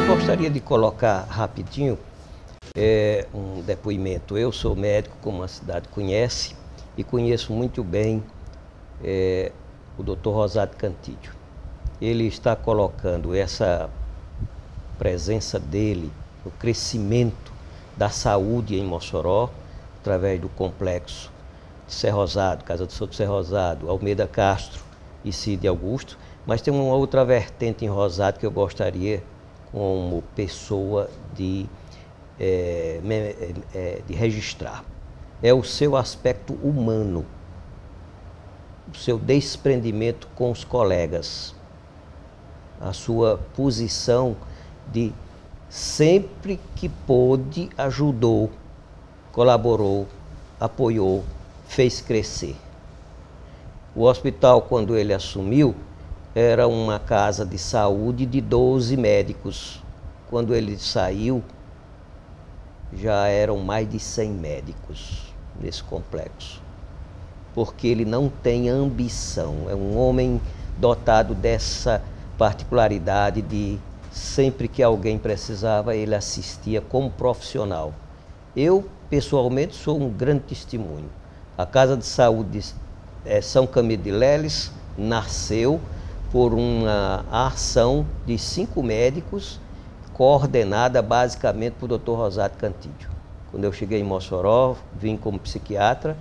Eu gostaria de colocar rapidinho um depoimento. Eu sou médico, como a cidade conhece, e conheço muito bem o Dr. Rosado Cantídio. Ele está colocando essa presença dele no crescimento da saúde em Mossoró, através do complexo de Ser Rosado, Casa do Souto Ser Rosado, Almeida Castro e Cide Augusto, mas tem uma outra vertente em Rosado que eu gostaria, como pessoa, de registrar. É o seu aspecto humano, o seu desprendimento com os colegas, a sua posição de sempre que pôde, ajudou, colaborou, apoiou, fez crescer. O hospital, quando ele assumiu, era uma casa de saúde de 12 médicos. Quando ele saiu, já eram mais de 100 médicos nesse complexo. Porque ele não tem ambição, é um homem dotado dessa particularidade de sempre que alguém precisava, ele assistia como profissional. Eu, pessoalmente, sou um grande testemunho. A Casa de Saúde São Camilo de Leles nasceu por uma ação de 5 médicos, coordenada basicamente por Dr. Rosado Cantídio. Quando eu cheguei em Mossoró, vim como psiquiatra,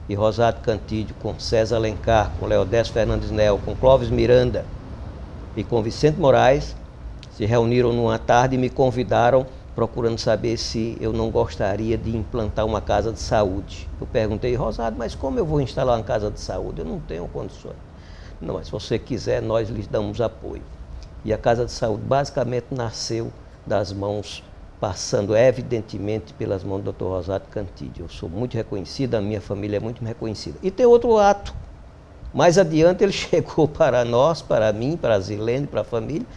e Rosado Cantídio, com César Alencar, com Leodécio Fernandes Nel, com Clóvis Miranda e com Vicente Moraes, se reuniram numa tarde e me convidaram, procurando saber se eu não gostaria de implantar uma casa de saúde. Eu perguntei: Rosado, mas como eu vou instalar uma casa de saúde? Eu não tenho condições. Não, mas se você quiser, nós lhes damos apoio. E a Casa de Saúde basicamente nasceu das mãos, passando evidentemente pelas mãos do Dr. Rosado Cantídio. Eu sou muito reconhecido, a minha família é muito reconhecida. E tem outro ato. Mais adiante ele chegou para nós, para mim, para a Zilene, para a família,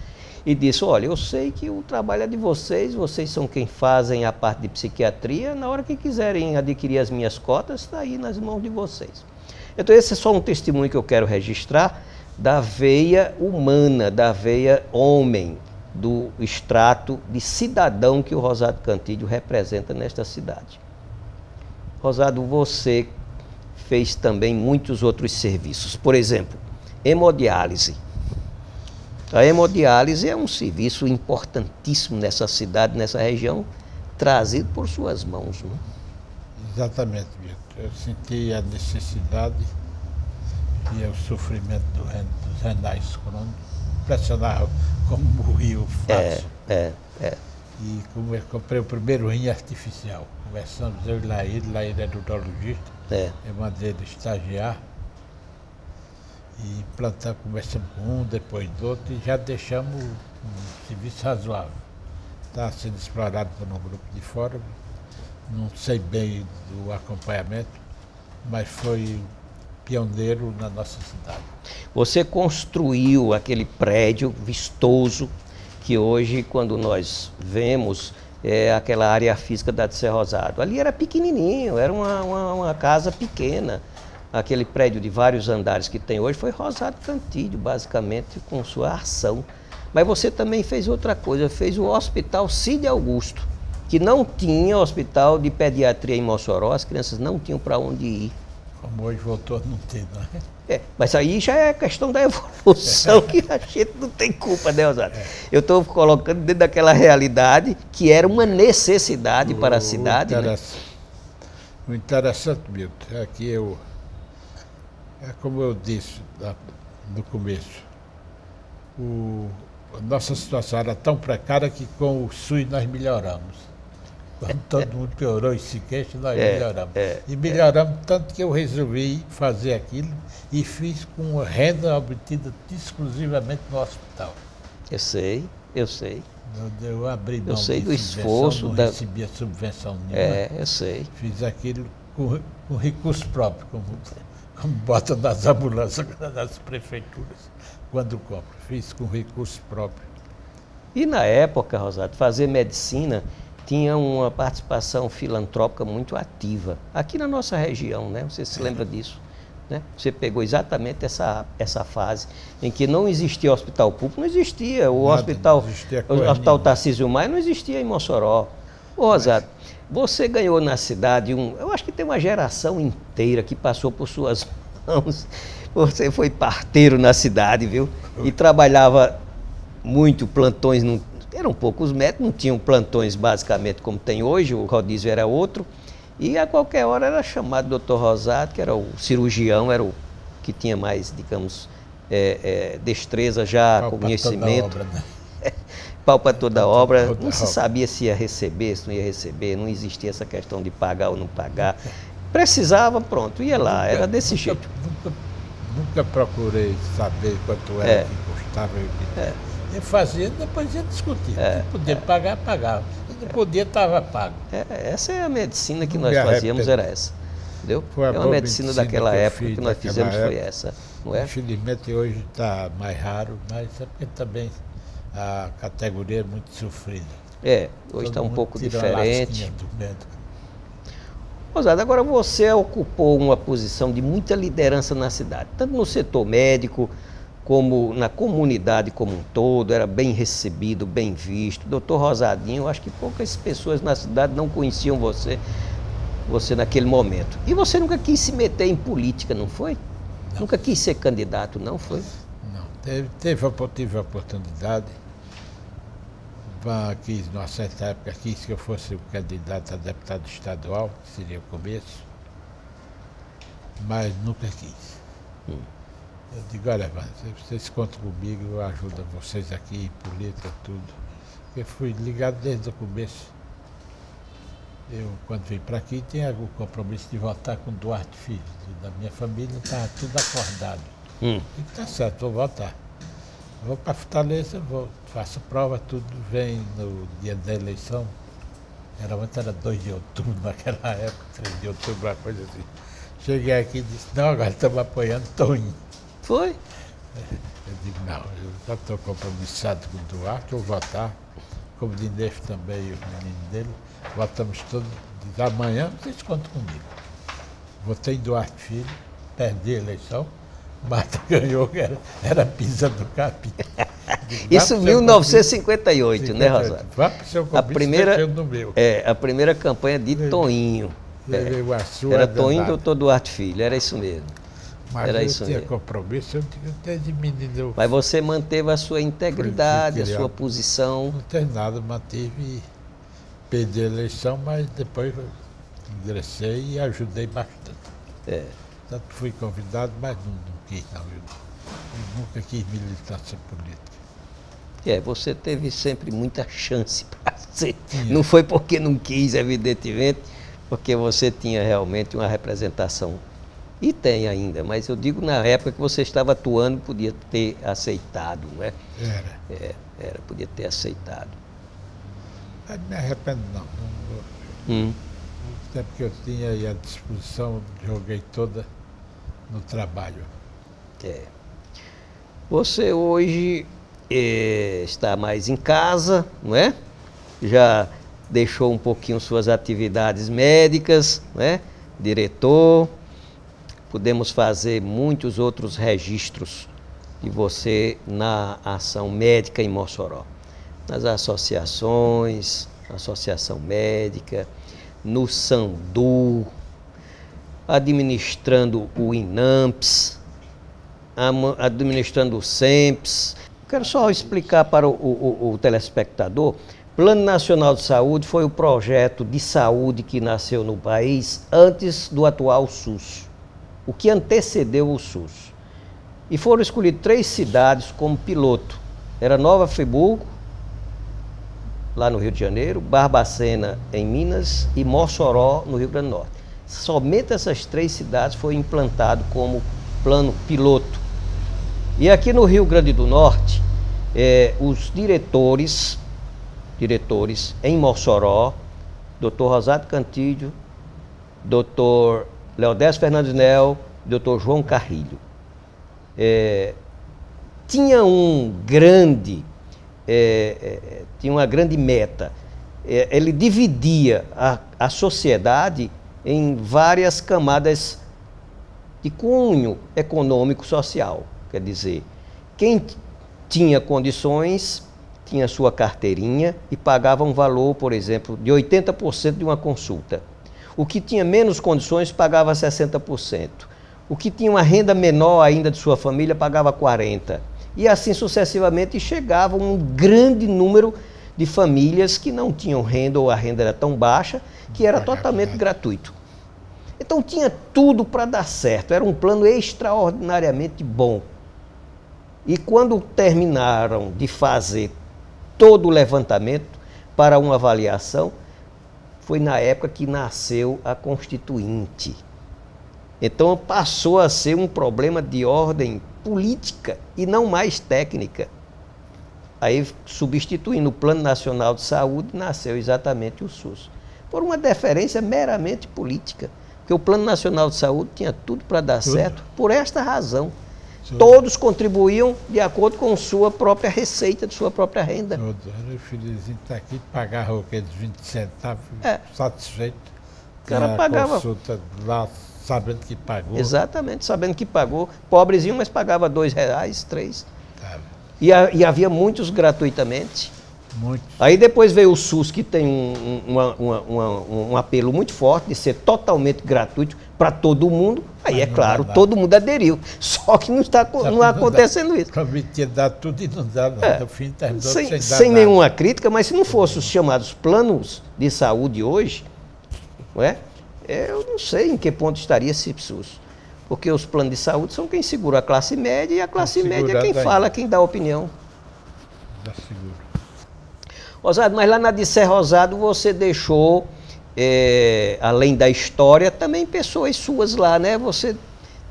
e disse: olha, eu sei que o trabalho é de vocês, vocês são quem fazem a parte de psiquiatria, na hora que quiserem adquirir as minhas cotas, está aí nas mãos de vocês. Então esse é só um testemunho que eu quero registrar da veia humana, da veia homem, do extrato de cidadão que o Rosado Cantídio representa nesta cidade. Rosado, você fez também muitos outros serviços. Por exemplo, hemodiálise. A hemodiálise é um serviço importantíssimo nessa cidade, nessa região, trazido por suas mãos, não? Exatamente, Vitor. Eu senti a necessidade e o sofrimento dos renais crônicos. Impressionava como morriam fácil. E como eu comprei o primeiro rim artificial. Conversamos eu e Laíde é neurologista. Eu mandei ele estagiar. E implantamos, começamos com um, depois do outro, e já deixamos um serviço razoável. Está sendo explorado por um grupo de fora, não sei bem do acompanhamento, mas foi pioneiro na nossa cidade. Você construiu aquele prédio vistoso que hoje, quando nós vemos, é aquela área física da de Ser Rosado. Ali era pequenininho, era uma casa pequena. Aquele prédio de vários andares que tem hoje foi Rosado Cantídio, basicamente, com sua ação. Mas você também fez outra coisa, fez o Hospital Cide Augusto, que não tinha hospital de pediatria em Mossoró, as crianças não tinham para onde ir. Como hoje voltou a não ter, não é? Mas aí já é questão da evolução, que a gente não tem culpa, né, Rosado? Eu estou colocando dentro daquela realidade que era uma necessidade para a cidade. O interessante, Milton, é que é como eu disse no começo, a nossa situação era tão precária que com o SUS nós melhoramos. Quando todo mundo piorou e se queixa, nós melhoramos. E melhoramos tanto que eu resolvi fazer aquilo e fiz com renda obtida exclusivamente no hospital. Eu sei. Eu abri mão eu sei de do esforço, não recebia subvenção nenhuma. Eu sei. Fiz aquilo com recurso próprio, como bota nas ambulâncias, nas prefeituras, quando compra. Fiz com recurso próprio. E na época, Rosado, fazer medicina tinha uma participação filantrópica muito ativa, aqui na nossa região, né? Você se lembra disso, né? Você pegou exatamente essa fase em que não existia hospital público, não existia. O hospital Tarcísio Maia não existia em Mossoró. Ô, Rosado, você ganhou na cidade eu acho que tem uma geração inteira que passou por suas mãos. Você foi parteiro na cidade, viu? E trabalhava muito, plantões, eram poucos médicos, não tinham plantões basicamente como tem hoje, o rodízio era outro. E a qualquer hora era chamado doutor Rosado, que era o cirurgião, era o que tinha mais, digamos, destreza já, conhecimento. Pau para toda obra. Não se sabia se ia receber, se não ia receber, não existia essa questão de pagar ou não pagar. Precisava, pronto, ia lá, era desse jeito. Nunca procurei saber quanto era que custava. Eu fazia, depois ia discutir. Se podia pagar, pagava. Se não podia, estava pago. Essa é a medicina que nós fazíamos, era essa. Entendeu? É uma medicina daquela época que nós fizemos foi essa. Não é? Infelizmente hoje está mais raro, mas é porque também a categoria é muito sofrida. Hoje está um pouco diferente. Rosado, agora você ocupou uma posição de muita liderança na cidade, tanto no setor médico, como na comunidade como um todo, era bem recebido, bem visto. Doutor Rosadinho, eu acho que poucas pessoas na cidade não conheciam você naquele momento. E você nunca quis se meter em política, não foi? Não. Nunca quis ser candidato, não foi? Não, tive a oportunidade. Quis, numa certa época, quis que eu fosse o candidato a deputado estadual, que seria o começo, mas nunca quis. Eu digo, olha, vocês contam comigo, eu ajudo vocês aqui, política, tudo. Eu fui ligado desde o começo. Eu, quando vim para aqui, tinha o compromisso de votar com Duarte Filho. Da minha família estava tudo acordado. E tá certo, vou votar. Vou para Fortaleza, faço prova, tudo vem no dia da eleição. Geralmente era 2 de outubro naquela época, 3 de outubro, uma coisa assim. Cheguei aqui e disse, não, agora estamos apoiando Toinho. Foi? Eu digo, não, eu já estou compromissado com o Duarte, vou votar. Como o Dineiro também e os meninos dele, votamos todos. Diz, amanhã vocês contam comigo. Votei em Duarte Filho, perdi a eleição. Marta ganhou, era pisa do capim. Isso em 1958, né, Rosado? Vá para o seu compromisso, a primeira campanha de Toinho. Era Toinho, doutor Duarte Filho, era isso mesmo. Mas era isso tinha mesmo. Compromisso, eu tinha de menino. Mas você manteve a sua integridade, a sua posição. Não tem nada, mantive, perdi a eleição, mas depois ingressei e ajudei bastante. Tanto fui convidado, mas não quis, não. Eu nunca quis militância política. Você teve sempre muita chance para ser. Não foi porque não quis, evidentemente, porque você tinha realmente uma representação. E tem ainda, mas eu digo na época que você estava atuando, podia ter aceitado, não é? Era, podia ter aceitado. Mas não me arrependo, não. O tempo que eu tinha e a disposição, joguei toda no trabalho. Você hoje está mais em casa, não é? Já deixou um pouquinho suas atividades médicas, não é? Diretor. Podemos fazer muitos outros registros de você na ação médica em Mossoró. Nas associações, Associação Médica, no Sandu, administrando o INAMPS, administrando o SEMPS. Quero só explicar para o telespectador. Plano Nacional de Saúde foi o projeto de saúde que nasceu no país antes do atual SUS, o que antecedeu o SUS. E foram escolhidas 3 cidades como piloto. Era Nova Friburgo, lá no Rio de Janeiro, Barbacena, em Minas, e Mossoró, no Rio Grande do Norte. Somente essas 3 cidades foi implantado como plano piloto. E aqui no Rio Grande do Norte, os diretores em Mossoró, Dr. Rosado Cantillo, Dr. Leodécio Fernandes Nel, Dr. João Carrilho. Tinha uma grande meta ele dividia a sociedade em várias camadas de cunho econômico-social. Quer dizer, quem tinha condições tinha sua carteirinha e pagava um valor, por exemplo, de 80% de uma consulta. O que tinha menos condições pagava 60%. O que tinha uma renda menor ainda de sua família pagava 40%. E assim sucessivamente chegava um grande número de famílias que não tinham renda ou a renda era tão baixa que era totalmente gratuito. Então tinha tudo para dar certo, era um plano extraordinariamente bom. E quando terminaram de fazer todo o levantamento para uma avaliação, foi na época que nasceu a Constituinte. Então passou a ser um problema de ordem política e não mais técnica. Aí, substituindo o Plano Nacional de Saúde, nasceu exatamente o SUS. Por uma deferência meramente política. Porque o Plano Nacional de Saúde tinha tudo para dar certo por esta razão. Todos contribuíam de acordo com sua própria receita, de sua própria renda. O filhozinho está aqui, pagava aqueles 20 centavos, satisfeito. O cara pagava. Consulta lá, sabendo que pagou. Exatamente, sabendo que pagou. Pobrezinho, mas pagava R$2, R$3. Tá. E havia muitos gratuitamente. Muitos. Aí depois veio o SUS, que tem um apelo muito forte de ser totalmente gratuito para todo mundo. Aí é claro, todo mundo aderiu. Só que não está acontecendo isso. Prometia dar tudo e não dá nada. No fim terminou sem nenhuma crítica, mas se não fossem os chamados planos de saúde hoje, não é? Eu não sei em que ponto estaria esse SUS. Porque os planos de saúde são quem segura a classe média e a classe média é quem fala, quem dá opinião. Já segura. Rosado, mas lá na Dissé Rosado você deixou, além da história, também pessoas suas lá, né? Você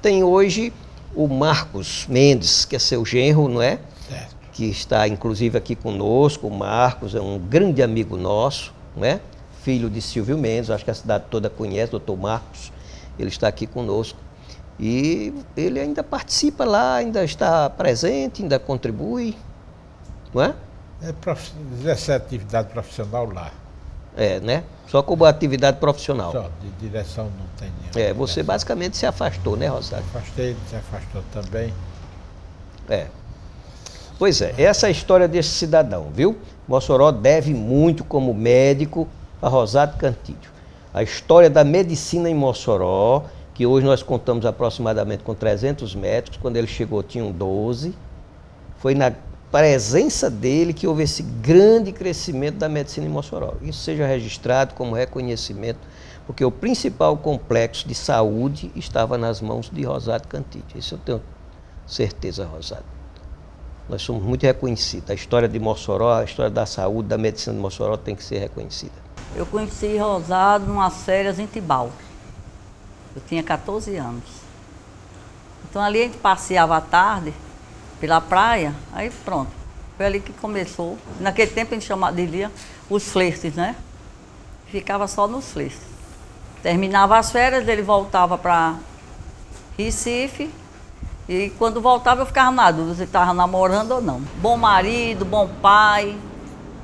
tem hoje o Marcos Mendes, que é seu genro, não é? Certo. Que está inclusive aqui conosco. O Marcos é um grande amigo nosso, não é? Filho de Silvio Mendes, acho que a cidade toda conhece, doutor Marcos. Ele está aqui conosco. E ele ainda participa lá, ainda está presente, ainda contribui, não é? Exerce atividade profissional lá. Né? Só como atividade profissional. Só, de direção não tem nenhuma. Você direção. basicamente se afastou, né, Rosário? Afastei, se afastou também. Pois é, essa é a história desse cidadão, viu? Mossoró deve muito como médico a Rosado Cantillo. A história da medicina em Mossoró, que hoje nós contamos aproximadamente com 300 médicos, quando ele chegou tinham 12, foi na presença dele que houve esse grande crescimento da medicina em Mossoró. Isso seja registrado como reconhecimento, porque o principal complexo de saúde estava nas mãos de Rosado Cantillo. Isso eu tenho certeza, Rosado. Nós somos muito reconhecidos. A história de Mossoró, a história da saúde, da medicina de Mossoró tem que ser reconhecida. Eu conheci Rosado numas férias em Tibau. Eu tinha 14 anos. Então ali a gente passeava à tarde pela praia, aí pronto. Foi ali que começou. Naquele tempo a gente dizia os flertes, né? Ficava só nos flertes. Terminava as férias, ele voltava para Recife. E quando voltava eu ficava na dúvida se estava namorando ou não. Bom marido, bom pai,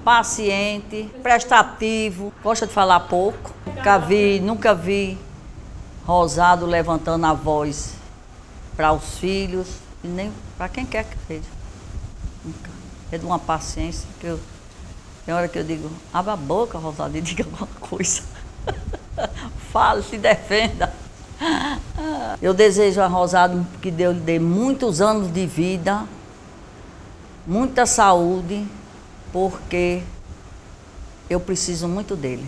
paciente, prestativo, gosta de falar pouco. Nunca vi Rosado levantando a voz para os filhos. E nem para quem quer que seja. É de uma paciência que eu... Tem hora que eu digo, abra a boca, Rosado, e diga alguma coisa. Fale, se defenda. Eu desejo a Rosado que Deus lhe dê muitos anos de vida, muita saúde, porque eu preciso muito dele.